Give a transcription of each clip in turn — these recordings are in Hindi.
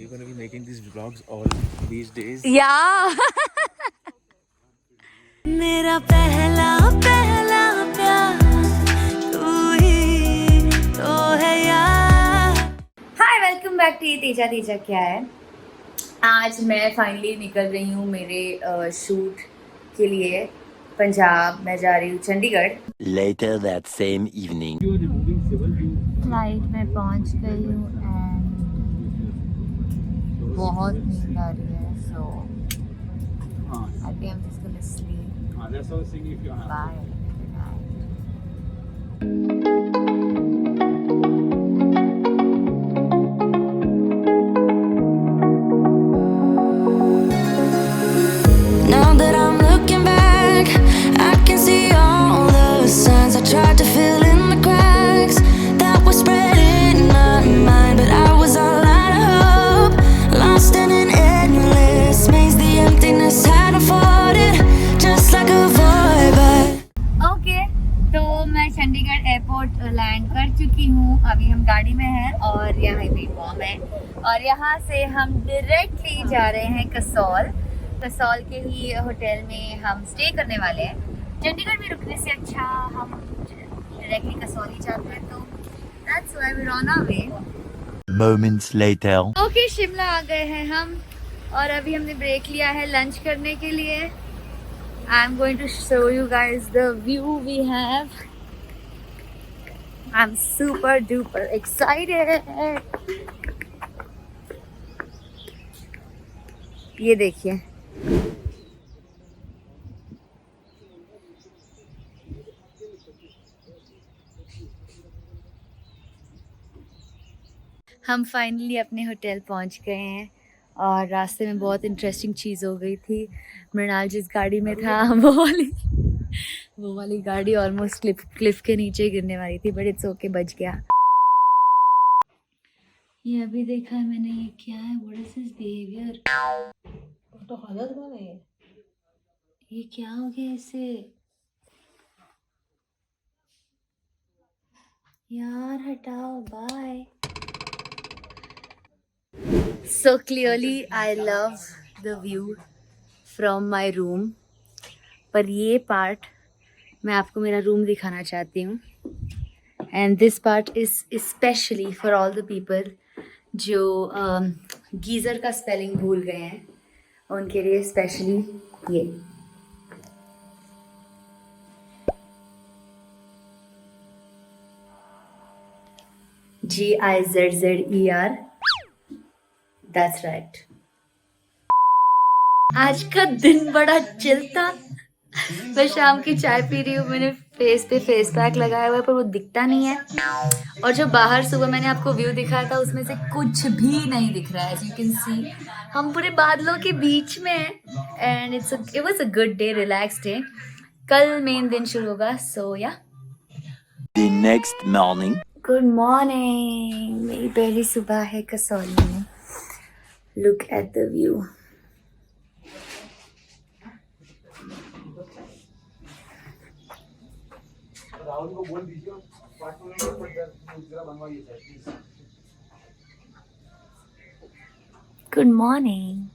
you gonna be making these vlogs all these days? Yeah. मेरा पहला पहला प्यार तू ही तो है यार। Hi, welcome back to Teja Teja क्या है। आज मैं फाइनली निकल रही हूँ मेरे शूट के लिए पंजाब। मैं जा रही हूँ Chandigarh. Later that same evening. Flight में पहुँच गई हूँ एंड बहुत नींद आ रही है, so I think I am just gonna sleep. Bye. Now that I'm looking back, I can see all the signs I tried to fill in the cracks that were spreading in my mind, but I was all out of hope, lost in an endless maze. The emptiness hadn't fought it, just like a void. But okay, तो मैं चंडीगढ़ एयरपोर्ट लैंड कर चुकी हूँ। अभी हम गाड़ी में हैं और यहाँ मेरी मॉम है और यहाँ से हम डायरेक्टली जा रहे हैं कसौल के ही होटल में हम स्टे करने वाले हैं। चंडीगढ़ में रुकने से अच्छा हम डायरेक्टली कसौल ही जाते हैं, तो that's why we are on our way. Moments later. Okay, Shimla आ गए हैं हम और अभी हमने ब्रेक लिया है लंच करने के लिए। I am going to show you guys the view we have. I am super duper excited. ये देखिए, हम फाइनली अपने होटल पहुंच गए हैं और रास्ते में बहुत इंटरेस्टिंग चीज़ हो गई थी। मृणाल जिस गाड़ी में था वो वाली गाड़ी ऑलमोस्ट क्लिफ के नीचे गिरने वाली थी, बट इट्स ओके, बच गया। ये अभी देखा है मैंने, ये क्या है? What is this behaviour? तो हालत में नहीं है। ये क्या हो गया इसे? यार हटाओ, bye. So clearly I love the view from my room, पर ये पार्ट मैं आपको मेरा रूम दिखाना चाहती हूँ। And this part is especially for all the people जो गीज़र का स्पेलिंग भूल गए हैं, उनके लिए स्पेशली ये। GIZZER, that's right। आज का दिन बड़ा चिल था। मैं शाम की चाय पी रही हूँ, मैंने फेस पे फेस पैक लगाया हुआ है पर वो दिखता नहीं है, और जो बाहर सुबह मैंने आपको व्यू दिखाया था उसमें से कुछ भी नहीं दिख रहा है। एज यू कैन सी हम पूरे बादलों के बीच में हैं and it was a good day, relax day. कल मेन दिन शुरू होगा, सो या। The next morning. Good morning, मेरी पहली सुबह है कसौली में। Look at the view. Good morning.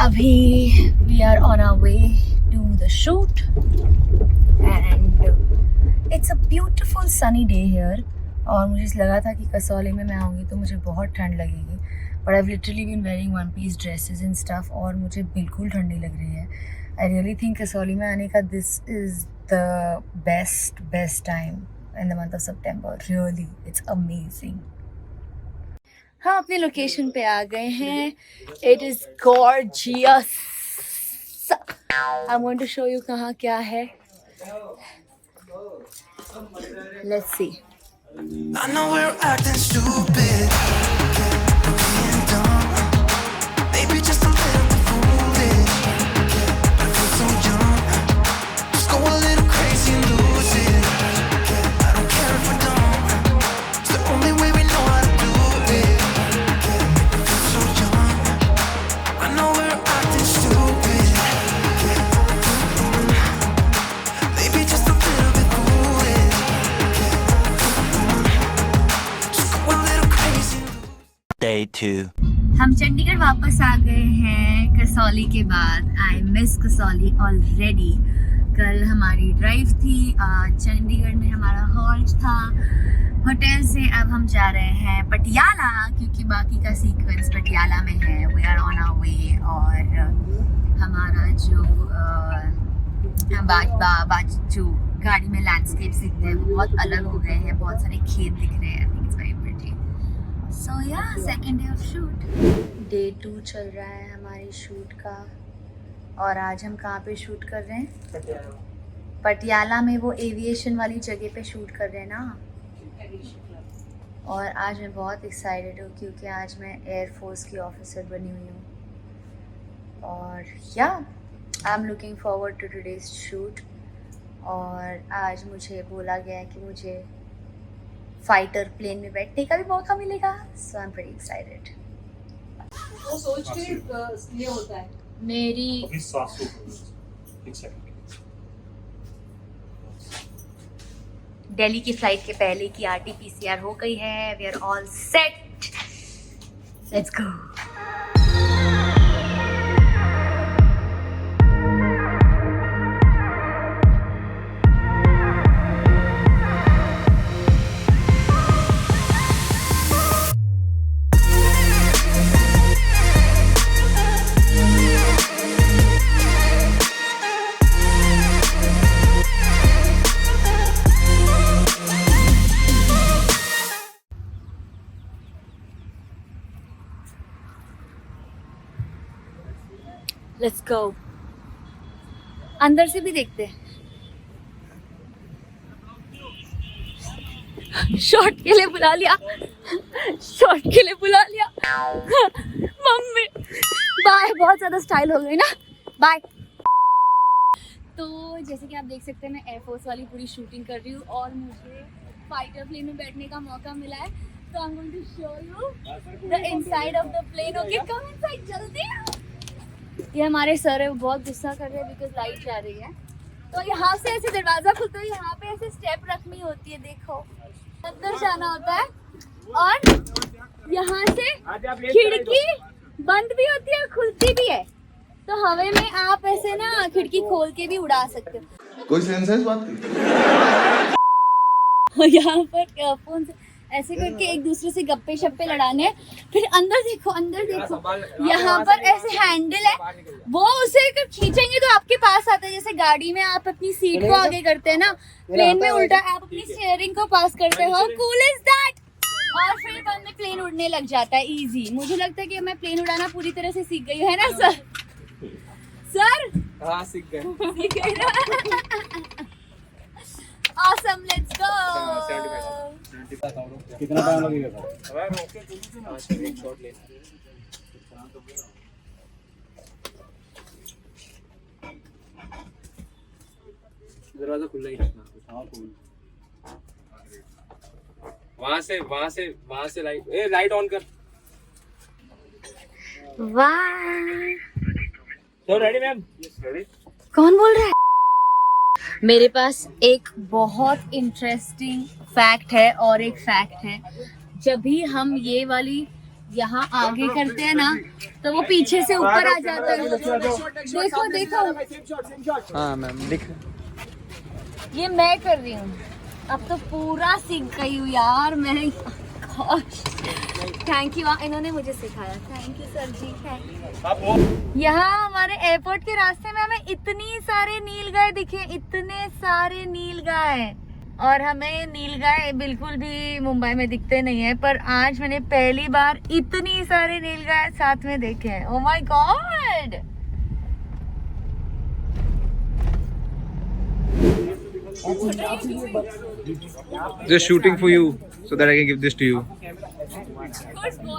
अभी we are on our way to the shoot and it's a beautiful sunny day here। और मुझे लगा था कि कसौली में मैं आऊँगी तो मुझे बहुत ठंड लगेगी, but I've literally been wearing one piece dresses and stuff और मुझे बिल्कुल ठंड नहीं लग रही है। I really think कसौली में आने का this is the best time in the month of September। Really, it's amazing। हम अपनी लोकेशन पे आ गए हैं। It is gorgeous. I am going to show you कहाँ क्या है। Let's see. I know we're acting stupid, being dumb, maybe just a little bit foolish, but I feel so young. Just go a little crazy and lose it. Day 2. हम चंडीगढ़ वापस आ गए हैं कसौली के बाद। I miss Kasauli already. कल हमारी ड्राइव थी, आज चंडीगढ़ में हमारा हॉल्ट था। होटल से अब हम जा रहे हैं पटियाला, क्योंकि बाकी का सीक्वेंस पटियाला में है। We are on our way. और हमारा जो जो गाड़ी में लैंडस्केप्स दिखते हैं वो बहुत अलग हो गए हैं। बहुत सारे खेत दिख रहे हैं। I think it's very pretty. So yeah, second day of shoot. Day 2 चल रहा है हमारी शूट का। और आज हम कहाँ पे शूट कर रहे हैं? पटियाला में, वो एविएशन वाली जगह पे शूट कर रहे हैं ना। और आज मैं बहुत एक्साइटेड हूँ क्योंकि आज मैं एयरफोर्स की ऑफिसर बनी हुई हूँ। और या, I am looking forward to today's shoot. और आज मुझे बोला गया है कि मुझे फाइटर प्लेन में बैठने का भी मौका मिलेगा। सो आई एम वेरी एक्साइटेड। वो सोच के ये होता है। मेरी अभी सांस रोको, एक सेकंड। दिल्ली की फ्लाइट के पहले की RT-PCR हो गई है। We are all set. Let's go. Let's go. अंदर से भी देखते हैं। शॉट के लिए बुला लिया। शॉट के लिए बुला लिया। Mummy bye. बहुत ज़्यादा स्टाइल हो गई ना। बाय। तो जैसे कि आप देख सकते हैं, मैं एयरफोर्स वाली पूरी शूटिंग कर रही हूँ और मुझे फाइटर प्लेन में बैठने का मौका मिला है। तो I am going to show you the inside of the plane. Okay, come inside जल्दी। ये हमारे सर है, वो बहुत गुस्सा कर रहे हैं बिकॉज लाइट जा रही है। तो यहाँ से ऐसे दरवाज़ा खुलता है, यहाँ पे ऐसे स्टेप रखनी होती है। देखो, अंदर जाना होता है और यहाँ से खिड़की बंद भी होती है, खुलती भी है। तो हवा में आप ऐसे ना खिड़की खोल के भी उड़ा सकते हो। कोई सेंस है इस बात की? यहाँ पर ईयरफोन से ऐसे करके एक दूसरे से गप्पे शप्पे लड़ाने। फिर अंदर देखो, अंदर देखो, यहाँ पर ऐसे हैंडल है, वो उसे खींचेंगे तो आपके पास आता है। जैसे गाड़ी में आप अपनी सीट को आगे करते हैं ना, प्लेन में उल्टा आप अपनी स्टीयरिंग को पास करते हो। Cool is that. और फिर बाद में प्लेन उड़ने लग जाता है इजी। मुझे लगता है कि मैं प्लेन उड़ाना पूरी तरह से सीख गई हूँ, है ना सर? सर हाँ, सीख गए। सीख गई ना। Awesome, let's go. कितना टाइम लगेगा सर? एक शॉट लेना है। दरवाजा खुला ही रखना। हाँ, वहाँ से लाइट ऑन कर। वाह, तो रेडी मैम? रेडी। कौन बोल रहा है? मेरे पास एक बहुत इंटरेस्टिंग फैक्ट है। और एक फैक्ट है, जब भी हम ये वाली यहाँ आगे करते हैं ना, तो वो पीछे से ऊपर आ जाता है। देखो देखो। हाँ मैम, दिख। ये मैं कर रही हूँ। अब तो पूरा सीख गई हूँ यार मैं। थैंक यू, इन्होंने मुझे सिखाया। Thank you sir ji, thank you. यहाँ हमारे एयरपोर्ट के रास्ते में हमें इतनी सारे नीलगाय दिखे, इतने सारे नीलगाय। और हमें नीलगाय बिल्कुल भी मुंबई में दिखते नहीं है, पर आज मैंने पहली बार इतनी सारे नीलगाय साथ में देखे हैं। Oh my God. Just shooting for you so that I can give this to you.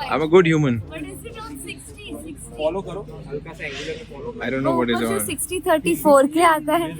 I'm a good human. What is it on 60? Follow करो, हल्का सा angular में follow. I don't know what is on. 60-34 के आता है।